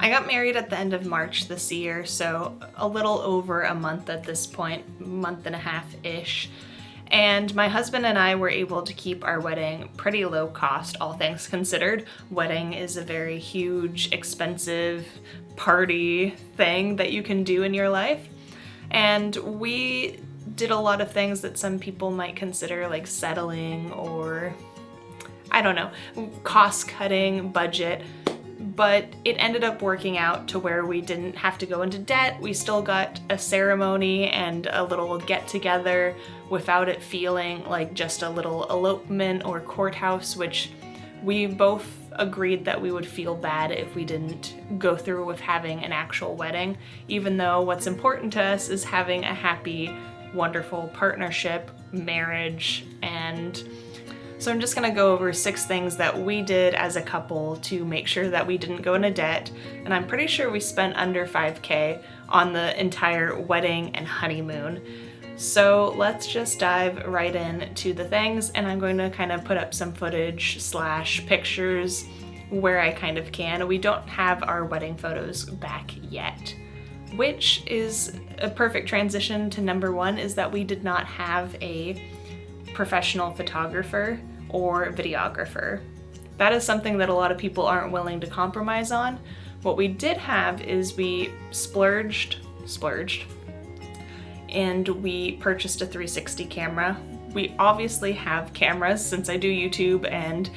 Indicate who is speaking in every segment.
Speaker 1: I got married at the end of March this year, so a little over a month at this point, month and a half-ish. And my husband and I were able to keep our wedding pretty low cost, all things considered. Wedding is a very huge, expensive party thing that you can do in your life. And we did a lot of things that some people might consider like settling or, I don't know, cost-cutting, budget. But it ended up working out to where we didn't have to go into debt. We still got a ceremony and a little get-together without it feeling like just a little elopement or courthouse, which we both agreed that we would feel bad if we didn't go through with having an actual wedding, even though what's important to us is having a happy, wonderful partnership, marriage, and so I'm just gonna go over 6 things that we did as a couple to make sure that we didn't go into debt. And I'm pretty sure we spent under $5,000 on the entire wedding and honeymoon. So let's just dive right into the things, and I'm going to kind of put up some footage / pictures where I kind of can. We don't have our wedding photos back yet, which is a perfect transition to number 1, is that we did not have a professional photographer or videographer. That is something that a lot of people aren't willing to compromise on. What we did have is we splurged, and we purchased a 360 camera. We obviously have cameras since I do YouTube, and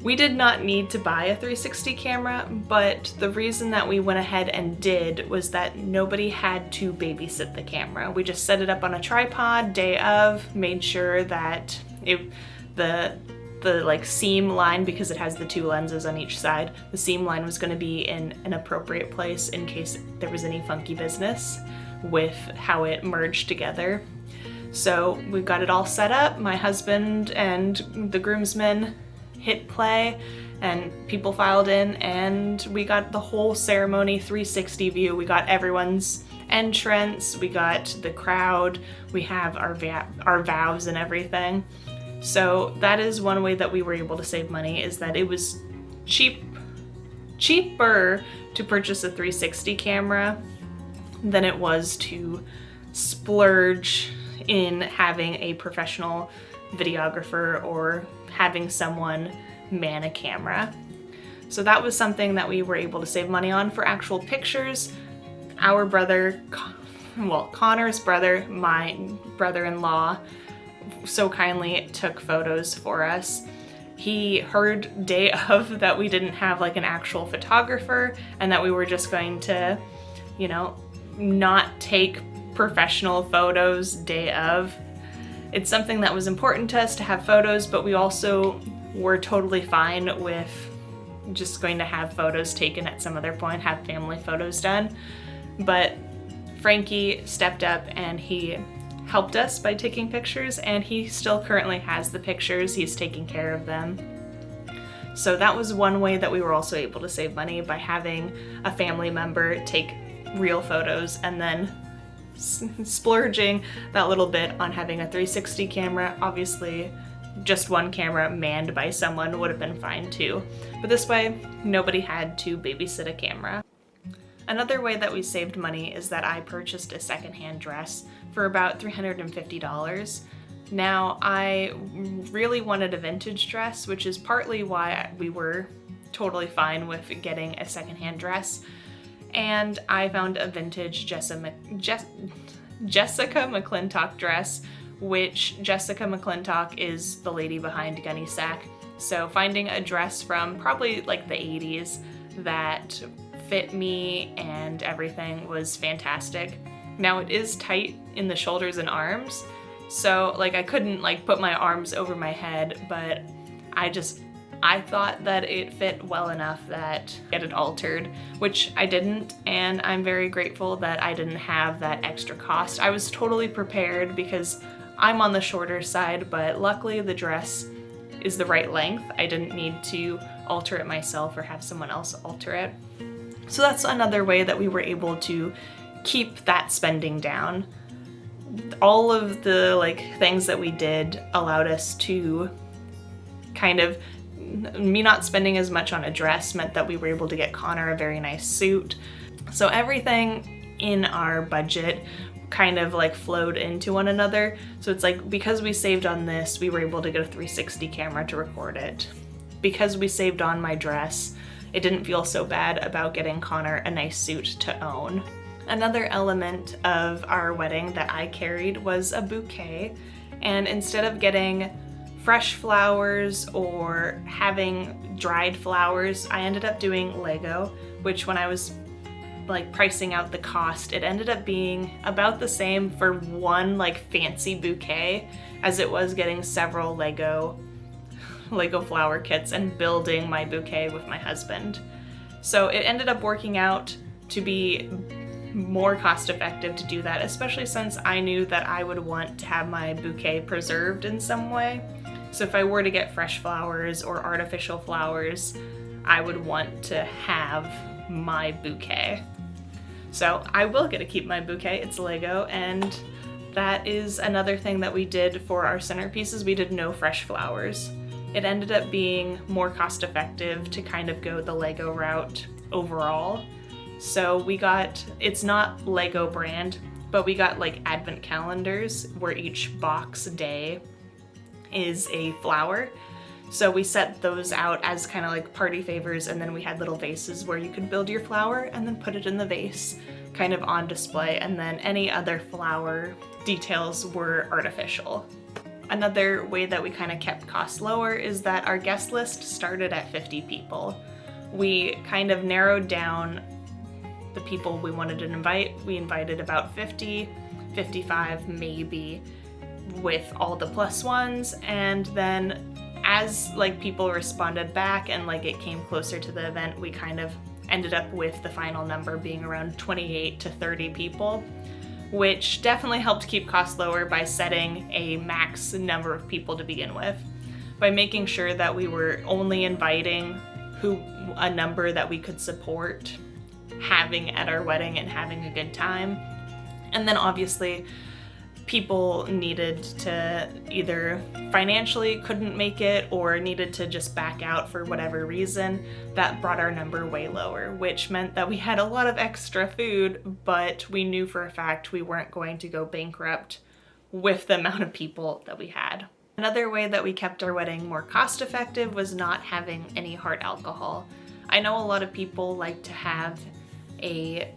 Speaker 1: we did not need to buy a 360 camera, but the reason that we went ahead and did was that nobody had to babysit the camera. We just set it up on a tripod day of, made sure that the like seam line, because it has the 2 lenses on each side, the seam line was going to be in an appropriate place in case there was any funky business with how it merged together. So we got it all set up. My husband and the groomsmen hit play and people filed in, and we got the whole ceremony 360 view. We got everyone's entrance, we got the crowd, we have our vows and everything. So that is one way that we were able to save money, is that it was cheaper to purchase a 360 camera than it was to splurge in having a professional videographer or having someone man a camera. So that was something that we were able to save money on. For actual pictures, our brother, Connor's brother, my brother-in-law, so kindly took photos for us. He heard day of that we didn't have like an actual photographer and that we were just going to, you know, not take professional photos day of. It's something that was important to us to have photos, but we also were totally fine with just going to have photos taken at some other point, have family photos done. But Frankie stepped up and he helped us by taking pictures, and he still currently has the pictures. He's taking care of them. So that was one way that we were also able to save money, by having a family member take real photos and then splurging that little bit on having a 360 camera. Obviously, just one camera manned by someone would have been fine too. But this way, nobody had to babysit a camera. Another way that we saved money is that I purchased a secondhand dress for about $350. Now, I really wanted a vintage dress, which is partly why we were totally fine with getting a secondhand dress. And I found a vintage Jessica McClintock dress, which Jessica McClintock is the lady behind Gunny Sack. So finding a dress from probably like the 80s that fit me and everything was fantastic. Now it is tight in the shoulders and arms, so like I couldn't like put my arms over my head, but I thought that it fit well enough that get it altered, which I didn't, and I'm very grateful that I didn't have that extra cost. I was totally prepared because I'm on the shorter side, but luckily the dress is the right length. I didn't need to alter it myself or have someone else alter it. So that's another way that we were able to keep that spending down. All of the like things that we did allowed us to kind of me not spending as much on a dress meant that we were able to get Connor a very nice suit. So everything in our budget kind of like flowed into one another. So it's like, because we saved on this, we were able to get a 360 camera to record it. Because we saved on my dress, it didn't feel so bad about getting Connor a nice suit to own. Another element of our wedding that I carried was a bouquet, and instead of getting fresh flowers or having dried flowers, I ended up doing Lego, which when I was like pricing out the cost, it ended up being about the same for one like fancy bouquet as it was getting several Lego flower kits and building my bouquet with my husband. So it ended up working out to be more cost effective to do that, especially since I knew that I would want to have my bouquet preserved in some way. So if I were to get fresh flowers or artificial flowers, I would want to have my bouquet. So I will get to keep my bouquet, it's Lego, and that is another thing that we did for our centerpieces. We did no fresh flowers. It ended up being more cost effective to kind of go the Lego route overall. So we got, it's not Lego brand, but we got like advent calendars where each box day is a flower. So we set those out as kind of like party favors, and then we had little vases where you could build your flower and then put it in the vase kind of on display, and then any other flower details were artificial. Another way that we kind of kept costs lower is that our guest list started at 50 people. We kind of narrowed down the people we wanted to invite. We invited about 50, 55 maybe, with all the plus ones, and then as like people responded back and like it came closer to the event, we kind of ended up with the final number being around 28 to 30 people, which definitely helped keep costs lower by setting a max number of people to begin with, by making sure that we were only inviting a number that we could support having at our wedding and having a good time. And then obviously people needed to either financially couldn't make it or needed to just back out for whatever reason. That brought our number way lower, which meant that we had a lot of extra food, but we knew for a fact we weren't going to go bankrupt with the amount of people that we had. Another way that we kept our wedding more cost effective was not having any hard alcohol. I know a lot of people like to have a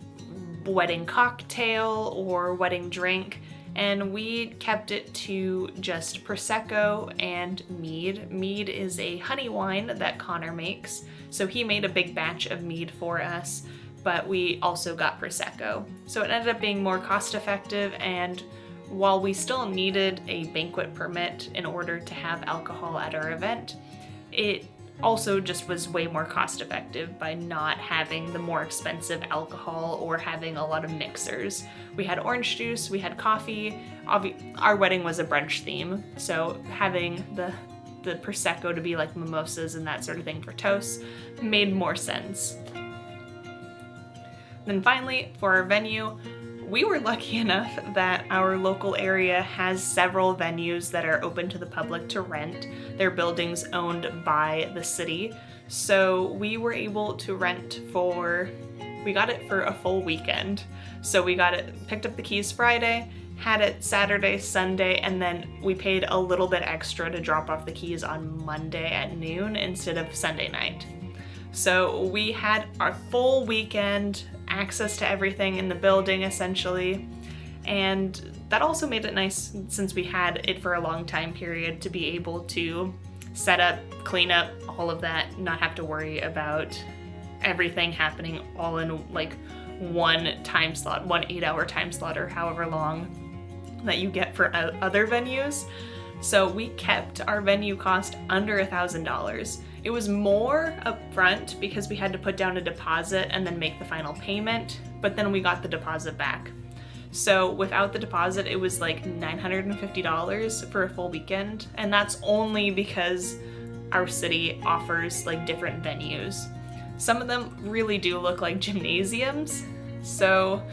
Speaker 1: wedding cocktail or wedding drink, and we kept it to just Prosecco and mead. Mead is a honey wine that Connor makes, so he made a big batch of mead for us, but we also got Prosecco. So it ended up being more cost effective, and while we still needed a banquet permit in order to have alcohol at our event, it also just was way more cost effective by not having the more expensive alcohol or having a lot of mixers. We had orange juice, we had coffee. Our wedding was a brunch theme, so having the Prosecco to be like mimosas and that sort of thing for toasts made more sense. Then finally, for our venue, we were lucky enough that our local area has several venues that are open to the public to rent. They're buildings owned by the city. So we were able to rent we got it for a full weekend. So we picked up the keys Friday, had it Saturday, Sunday, and then we paid a little bit extra to drop off the keys on Monday at noon instead of Sunday night. So we had our full weekend, access to everything in the building essentially, and that also made it nice, since we had it for a long time period, to be able to set up, clean up, all of that, not have to worry about everything happening all in like one time slot, 1 8-hour time slot, or however long that you get for other venues. So we kept our venue cost under $1,000. It was more upfront because we had to put down a deposit and then make the final payment, but then we got the deposit back. So without the deposit, it was like $950 for a full weekend, and that's only because our city offers like different venues. Some of them really do look like gymnasiums, so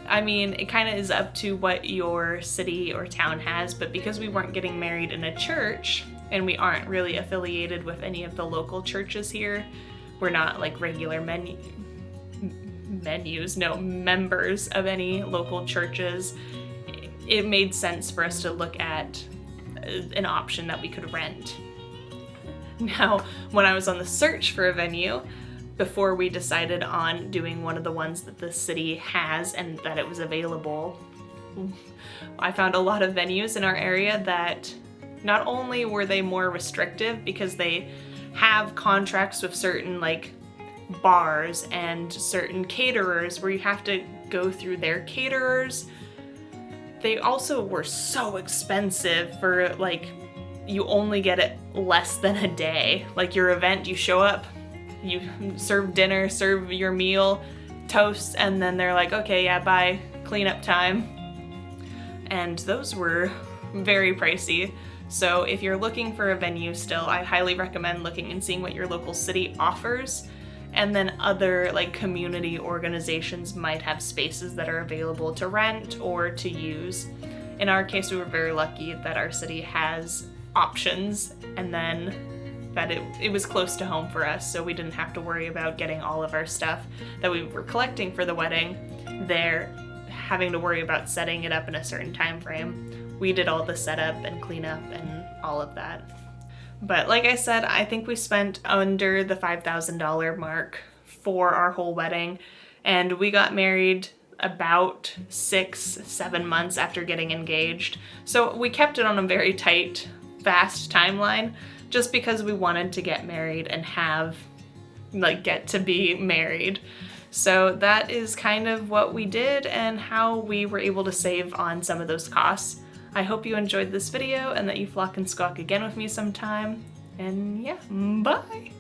Speaker 1: I mean, it kind of is up to what your city or town has, but because we weren't getting married in a church, and we aren't really affiliated with any of the local churches here. We're not like regular members of any local churches. It made sense for us to look at an option that we could rent. Now, when I was on the search for a venue, before we decided on doing one of the ones that the city has and that it was available, I found a lot of venues in our area that not only were they more restrictive because they have contracts with certain like bars and certain caterers where you have to go through their caterers, they also were so expensive for like, you only get it less than a day. Like your event, you show up, you serve dinner, serve your meal, toast, and then they're like, okay, yeah, bye, cleanup time. And those were very pricey. So if you're looking for a venue still, I highly recommend looking and seeing what your local city offers. And then other like community organizations might have spaces that are available to rent or to use. In our case, we were very lucky that our city has options, and then that it was close to home for us, so we didn't have to worry about getting all of our stuff that we were collecting for the wedding there, having to worry about setting it up in a certain time frame. We did all the setup and cleanup and all of that. But like I said, I think we spent under the $5,000 mark for our whole wedding, and we got married about 6-7 months after getting engaged. So we kept it on a very tight, fast timeline just because we wanted to get married and get to be married. So that is kind of what we did and how we were able to save on some of those costs. I hope you enjoyed this video and that you flock and squawk again with me sometime. And yeah, bye!